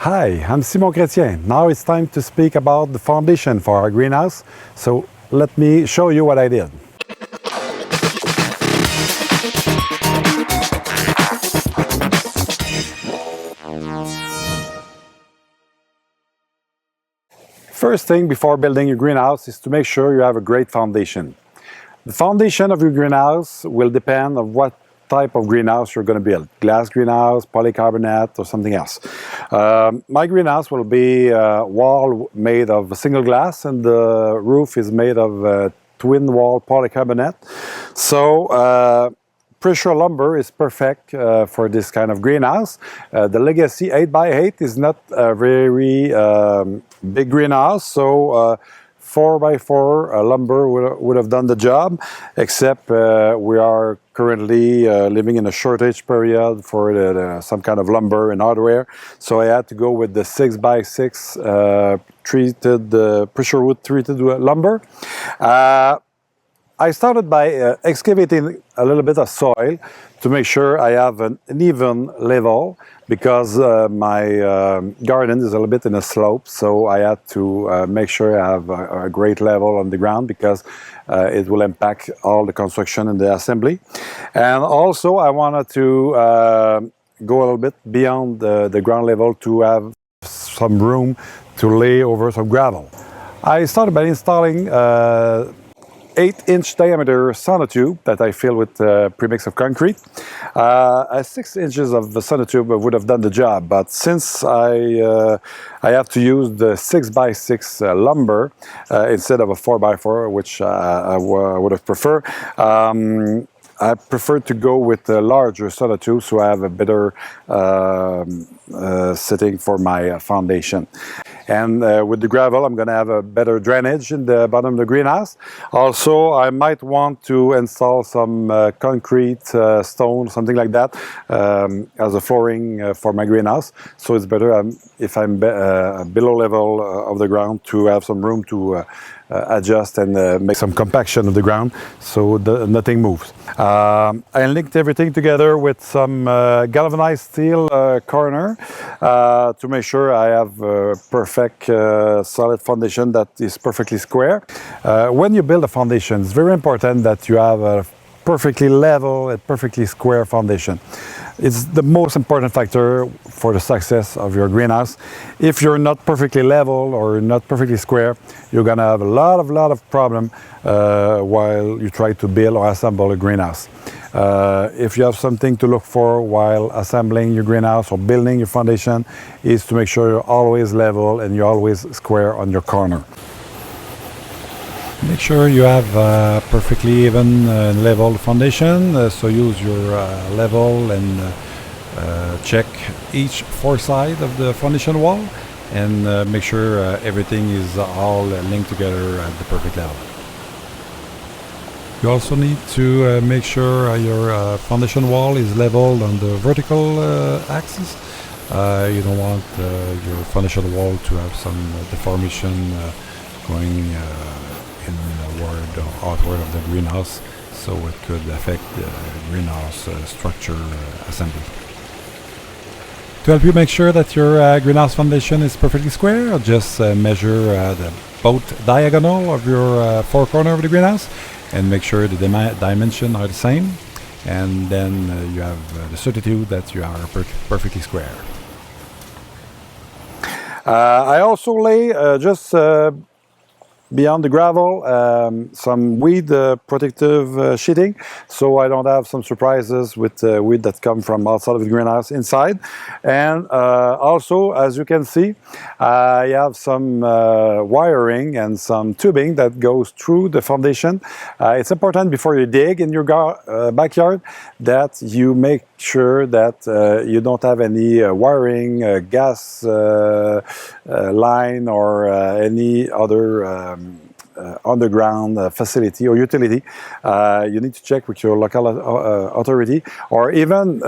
Hi, I'm Simon Chrétien. Now it's time to speak about the foundation for our greenhouse. So let me show you what I did. First thing before building your greenhouse is to make sure you have a great foundation. The foundation of your greenhouse will depend on what type of greenhouse you're going to build. Glass greenhouse, polycarbonate, or something else. My greenhouse will be a wall made of single glass and the roof is made of twin wall polycarbonate. So pressure lumber is perfect for this kind of greenhouse. The Legacy 8x8 is not a very big greenhouse, so 4x4 lumber would have done the job, except we are currently living in a shortage period for some kind of lumber and hardware. So I had to go with the 6x6 treated, pressure wood treated lumber. I started by excavating a little bit of soil to make sure I have an even level, because my garden is a little bit in a slope, so I had to make sure I have a great level on the ground, because it will impact all the construction and the assembly. And also I wanted to go a little bit beyond the ground level to have some room to lay over some gravel. I started by installing 8-inch diameter sonotube that I fill with premix of concrete. 6 inches of the sonotube would have done the job, but since I have to use the 6x6 lumber instead of a 4x4, which I would have preferred, I prefer to go with a larger sonotube so I have a better setting for my foundation. And with the gravel, I'm going to have a better drainage in the bottom of the greenhouse. Also, I might want to install some concrete, stone, something like that, as a flooring for my greenhouse. So it's better if I'm below level of the ground, to have some room to adjust and make some compaction of the ground so nothing moves. I linked everything together with some galvanized steel corner to make sure I have a perfect solid foundation that is perfectly square. When you build a foundation, it's very important that you have a perfectly level and perfectly square foundation. It's the most important factor for the success of your greenhouse. If you're not perfectly level or not perfectly square, you're gonna have a lot of problem while you try to build or assemble a greenhouse. If you have something to look for while assembling your greenhouse or building your foundation, is to make sure you're always level and you're always square on your corner. Make sure you have a perfectly even level foundation, so use your level and check each 4 sides of the foundation wall, and make sure everything is all linked together at the perfect level. You also need to make sure your foundation wall is leveled on the vertical axis. You don't want your foundation wall to have some deformation going inward or outward of the greenhouse, so it could affect the greenhouse structure assembly. To help you make sure that your greenhouse foundation is perfectly square, just measure the both diagonal of your 4 corners of the greenhouse and make sure the dimensions are the same, and then you have the certitude that you are perfectly square. I also lay just beyond the gravel some weed protective sheeting, so I don't have some surprises with weed that come from outside of the greenhouse inside. And also, as you can see, I have some wiring and some tubing that goes through the foundation. It's important before you dig in your backyard that you make sure that you don't have any wiring, gas line, or any other underground facility or utility. You need to check with your local authority, or even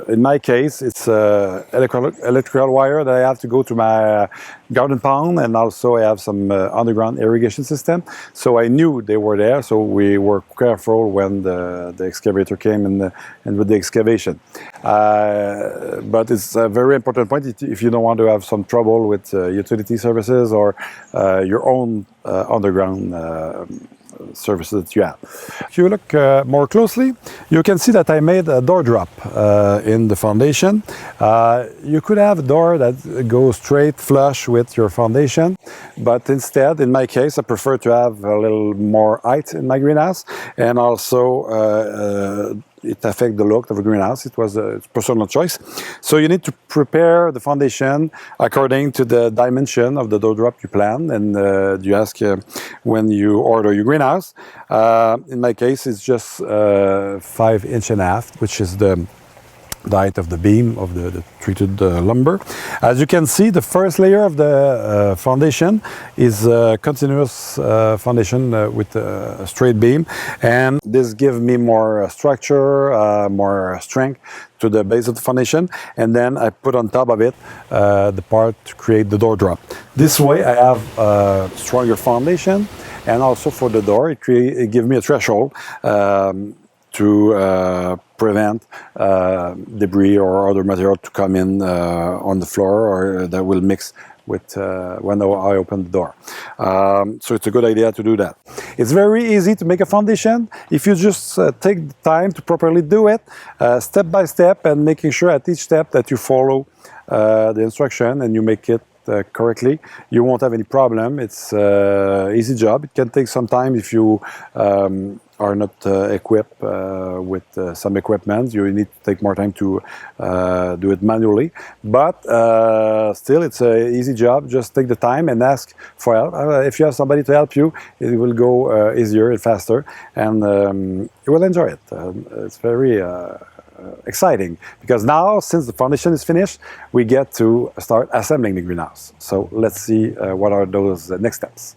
in my case, it's electrical wire that I have to go to my garden pond, and also I have some underground irrigation system. So I knew they were there, so we were careful when the excavator came and with the excavation. But it's a very important point if you don't want to have some trouble with utility services or your own underground services that you have. If you look more closely, you can see that I made a door drop in the foundation. You could have a door that goes straight flush with your foundation, but instead, in my case, I prefer to have a little more height in my greenhouse, and also it affects the look of a greenhouse. It was a personal choice. So you need to prepare the foundation according to the dimension of the door drop you plan, and you ask when you order your greenhouse. In my case, it's just 5.5 inches, which is the height of the beam of the treated lumber. As you can see, the first layer of the foundation is a continuous foundation with a straight beam, and this gives me more structure, more strength to the base of the foundation, and then I put on top of it the part to create the door drop. This way I have a stronger foundation, and also for the door it gives me a threshold to prevent debris or other material to come in on the floor, or that will mix with when I open the door. So it's a good idea to do that. It's very easy to make a foundation if you just take the time to properly do it, step by step, and making sure at each step that you follow the instruction and you make it correctly. You won't have any problem. It's easy job. It can take some time if you are not equipped with some equipment. You need to take more time to do it manually, but still it's an easy job. Just take the time and ask for help. If you have somebody to help you, it will go easier and faster, and you will enjoy it. It's very exciting, because now, since the foundation is finished, we get to start assembling the greenhouse. So let's see what are those next steps.